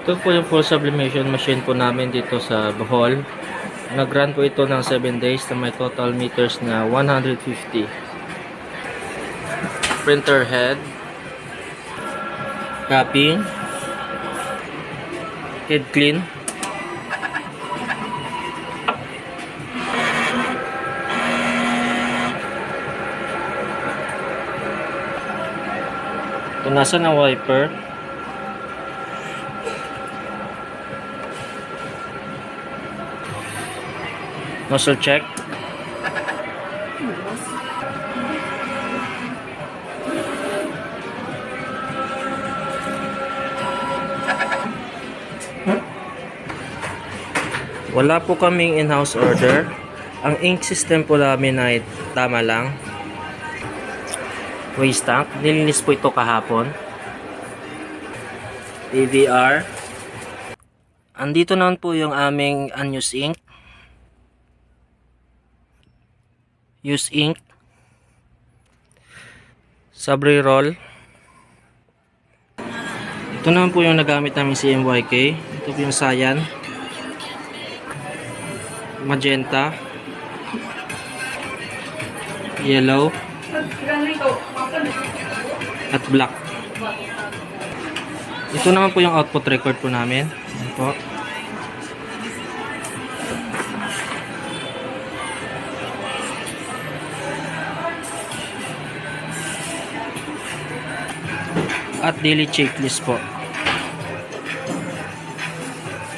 Ito po yung full sublimation machine po namin dito sa Bohol. Nag-run po ito ng 7 days na may total meters na 150. Printer head, capping, head clean, punasan ng wiper, nozzle check, wala po kaming in-house order. Ang ink system po namin ay tama lang. Waste tank, nilinis po ito kahapon. AVR. Andito naman po yung aming unused ink. Use ink. Sabri roll. Ito naman po yung nagamit namin CMYK. Ito po yung cyan, magenta, yellow, at black. Ito naman po yung output record po namin. Ayan po. At daily checklist po.